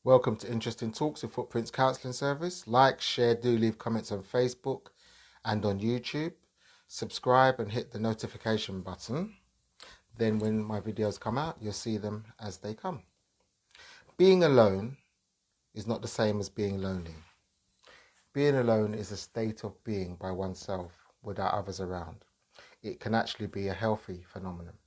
Welcome to Interesting Talks with Footprints Counselling Service. Like, share, do leave comments on Facebook and on YouTube. Subscribe and hit the notification button. Then when my videos come out, you'll see them as they come. Being alone is not the same as being lonely. Being alone is a state of being by oneself without others around. It can actually be a healthy phenomenon,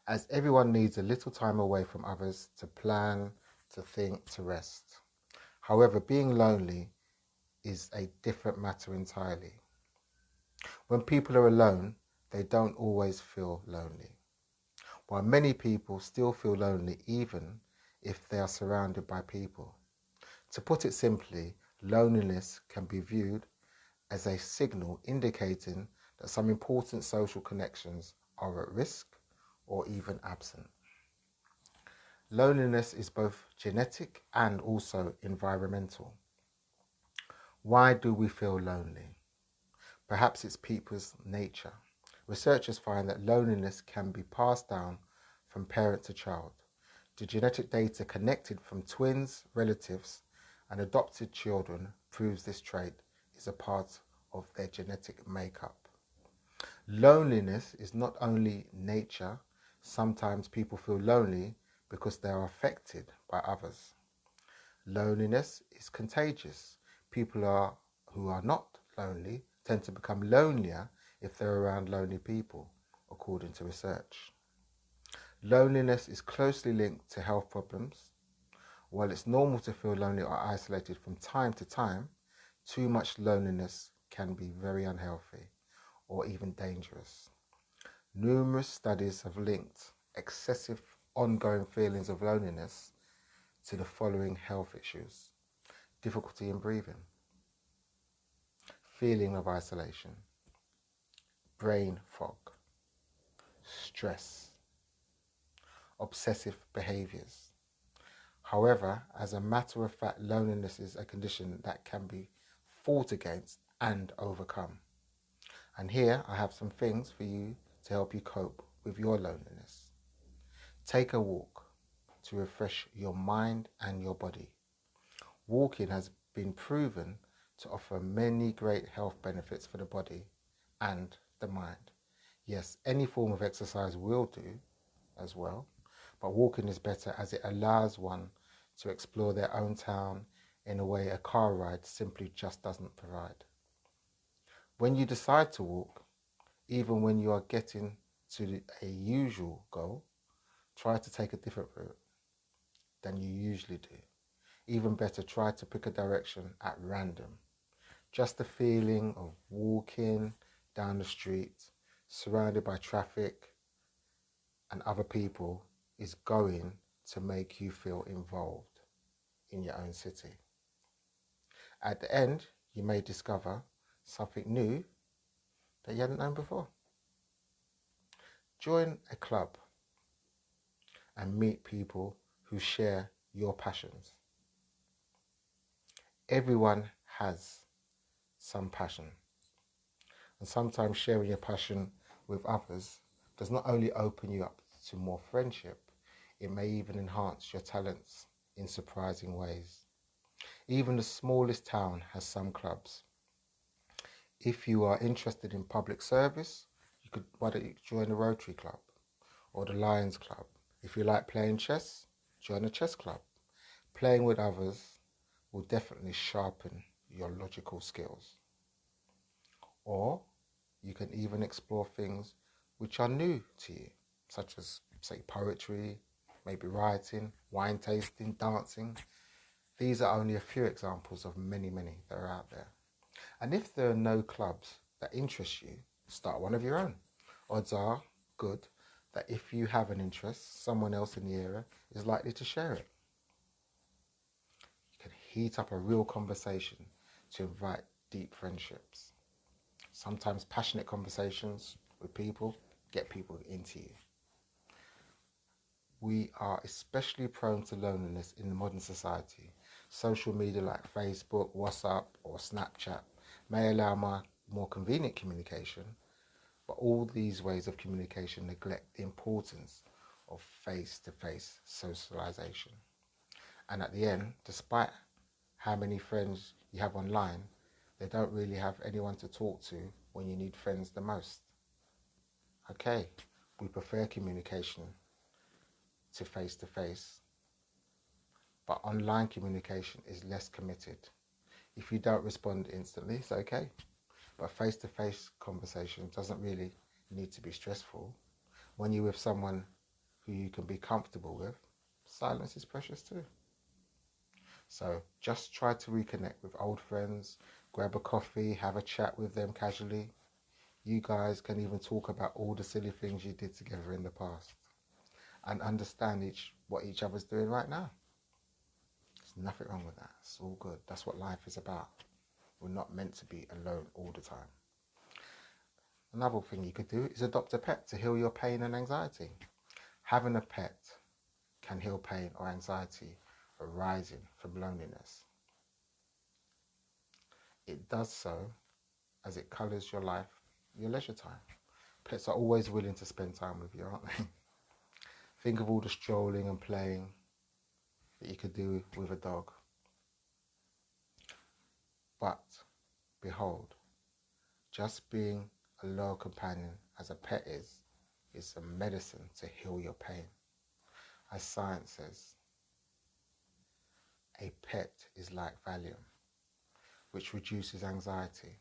as everyone needs a little time away from others to plan, to think, to rest. However, being lonely is a different matter entirely. When people are alone, they don't always feel lonely, while many people still feel lonely even if they are surrounded by people. To put it simply, loneliness can be viewed as a signal indicating that some important social connections are at risk or even absent. Loneliness is both genetic and also environmental. Why do we feel lonely? Perhaps it's people's nature. Researchers find that loneliness can be passed down from parent to child. The genetic data connected from twins, relatives, and adopted children proves this trait is a part of their genetic makeup. Loneliness is not only nature. Sometimes people feel lonely because they are affected by others. Loneliness is contagious. Who are not lonely tend to become lonelier if they're around lonely people, according to research. Loneliness is closely linked to health problems. While it's normal to feel lonely or isolated from time to time, too much loneliness can be very unhealthy or even dangerous. Numerous studies have linked excessive ongoing feelings of loneliness to the following health issues: difficulty in breathing, feeling of isolation, brain fog, stress, obsessive behaviors. However, as a matter of fact, loneliness is a condition that can be fought against and overcome. And here I have some things for you to help you cope with your loneliness. Take a walk to refresh your mind and your body. Walking has been proven to offer many great health benefits for the body and the mind. Yes, any form of exercise will do as well, but walking is better as it allows one to explore their own town in a way a car ride simply just doesn't provide. When you decide to walk, even when you are getting to a usual goal, try to take a different route than you usually do. Even better, try to pick a direction at random. Just the feeling of walking down the street, surrounded by traffic and other people, is going to make you feel involved in your own city. At the end, you may discover something new that you hadn't known before. Join a club and meet people who share your passions. Everyone has some passion, and sometimes sharing your passion with others does not only open you up to more friendship, it may even enhance your talents in surprising ways. Even the smallest town has some clubs. If you are interested in public service, why don't you join the Rotary Club or the Lions Club? If you like playing chess, join a chess club. Playing with others will definitely sharpen your logical skills. Or you can even explore things which are new to you, such as, say, poetry, maybe writing, wine tasting, dancing. These are only a few examples of many, many that are out there. And if there are no clubs that interest you, start one of your own. Odds are good that if you have an interest, someone else in the area is likely to share it. You can heat up a real conversation to invite deep friendships. Sometimes passionate conversations with people get people into you. We are especially prone to loneliness in the modern society. Social media like Facebook, WhatsApp, or Snapchat may allow more convenient communication, but all these ways of communication neglect the importance of face-to-face socialization. And at the end, despite how many friends you have online, they don't really have anyone to talk to when you need friends the most. Okay, we prefer communication to face, but online communication is less committed. If you don't respond instantly, it's okay. But face-to-face conversation doesn't really need to be stressful. When you're with someone who you can be comfortable with, silence is precious too. So just try to reconnect with old friends, grab a coffee, have a chat with them casually. You guys can even talk about all the silly things you did together in the past and understand what each other's doing right now. There's nothing wrong with that. It's all good. That's what life is about. We're not meant to be alone all the time. Another thing you could do is adopt a pet to heal your pain and anxiety. Having a pet can heal pain or anxiety arising from loneliness. It does so as it colours your life, your leisure time. Pets are always willing to spend time with you, aren't they? Think of all the strolling and playing that you could do with a dog. But behold, just being a loyal companion as a pet is a medicine to heal your pain. As science says, a pet is like Valium, which reduces anxiety.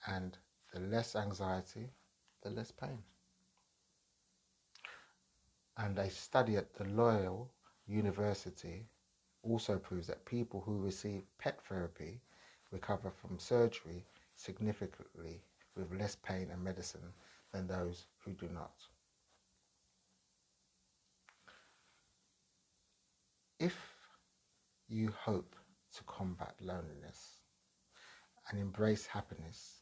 And the less anxiety, the less pain. And a study at the Loyal University also proves that people who receive pet therapy recover from surgery significantly with less pain and medicine than those who do not. If you hope to combat loneliness and embrace happiness,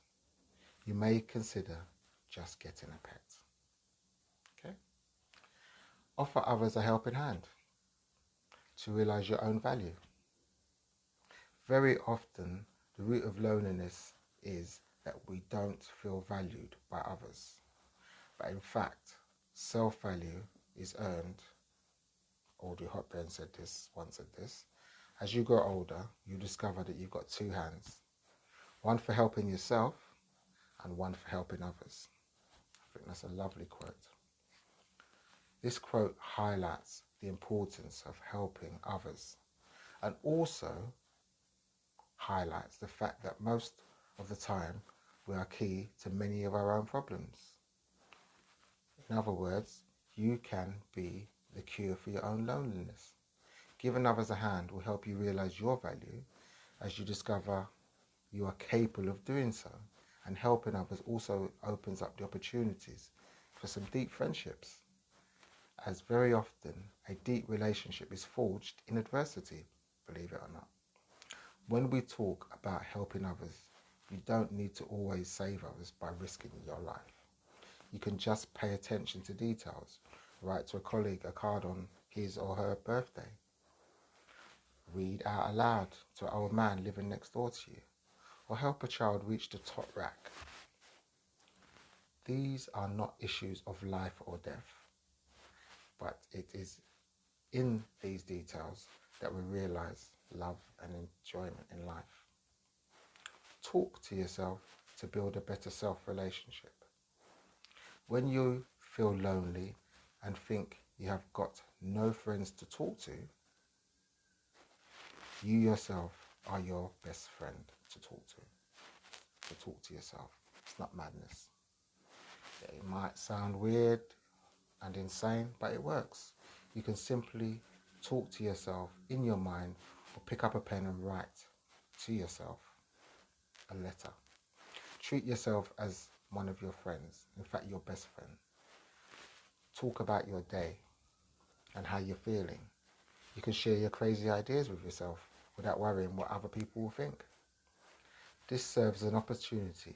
you may consider just getting a pet. Okay? Offer others a helping hand to realize your own value. Very often, the root of loneliness is that we don't feel valued by others. But in fact, self-value is earned. Audrey Hepburn once said this. As you grow older, you discover that you've got two hands. One for helping yourself and one for helping others. I think that's a lovely quote. This quote highlights the importance of helping others and also highlights the fact that most of the time we are key to many of our own problems. In other words, you can be the cure for your own loneliness. Giving others a hand will help you realize your value as you discover you are capable of doing so, and helping others also opens up the opportunities for some deep friendships, as very often a deep relationship is forged in adversity, believe it or not. When we talk about helping others, you don't need to always save others by risking your life. You can just pay attention to details, write to a colleague a card on his or her birthday, read out aloud to an old man living next door to you, or help a child reach the top rack. These are not issues of life or death, but it is in these details that we realize love and enjoyment in life. Talk to yourself to build a better self-relationship. When you feel lonely and think you have got no friends to talk to, you yourself are your best friend to talk to. So talk to yourself. It's not madness. It might sound weird and insane, but it works. You can simply talk to yourself in your mind or pick up a pen and write to yourself a letter. Treat yourself as one of your friends, in fact your best friend. Talk about your day and how you're feeling. You can share your crazy ideas with yourself without worrying what other people will think. This serves as an opportunity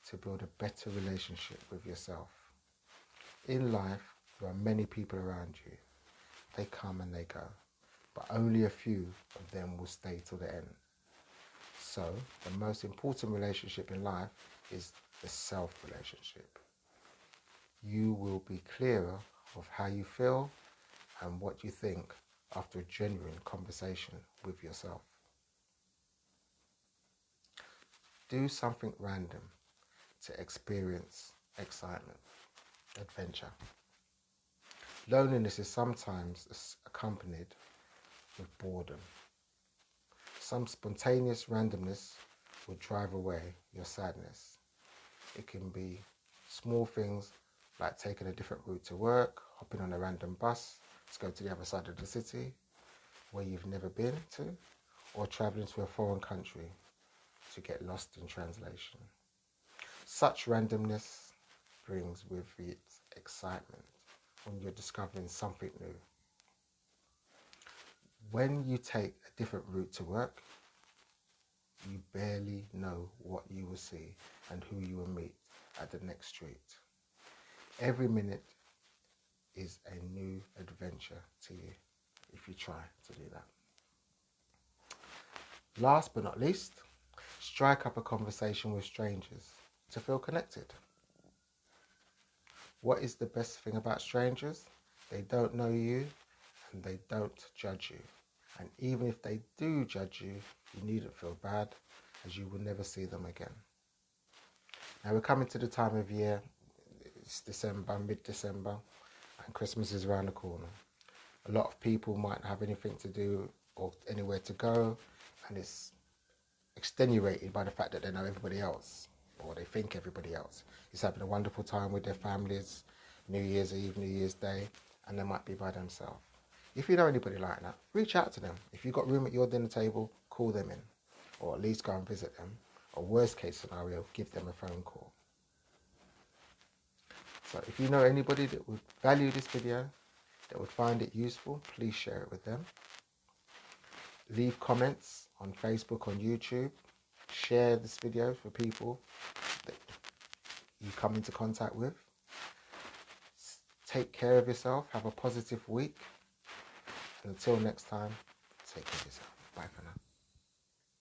to build a better relationship with yourself. In life, there are many people around you. They come and they go, but only a few of them will stay till the end. So, the most important relationship in life is the self-relationship. You will be clearer of how you feel and what you think after a genuine conversation with yourself. Do something random to experience excitement, adventure. Loneliness is sometimes accompanied with boredom. Some spontaneous randomness will drive away your sadness. It can be small things like taking a different route to work, hopping on a random bus to go to the other side of the city where you've never been to, or traveling to a foreign country to get lost in translation. Such randomness brings with it excitement when you're discovering something new. When you take a different route to work, you barely know what you will see and who you will meet at the next street. Every minute is a new adventure to you if you try to do that. Last but not least, strike up a conversation with strangers to feel connected. What is the best thing about strangers? They don't know you and they don't judge you. And even if they do judge you, you needn't feel bad, as you will never see them again. Now we're coming to the time of year, it's December, mid-December, and Christmas is around the corner. A lot of people might not have anything to do or anywhere to go, and it's extenuated by the fact that they know everybody else, or they think everybody else is having a wonderful time with their families, New Year's Eve, New Year's Day, and they might be by themselves. If you know anybody like that, reach out to them. If you've got room at your dinner table, call them in, or at least go and visit them. Or worst case scenario, give them a phone call. So if you know anybody that would value this video, that would find it useful, please share it with them. Leave comments on Facebook, on YouTube. Share this video for people that you come into contact with. Take care of yourself. Have a positive week. And until next time, take care of yourself. Bye for now.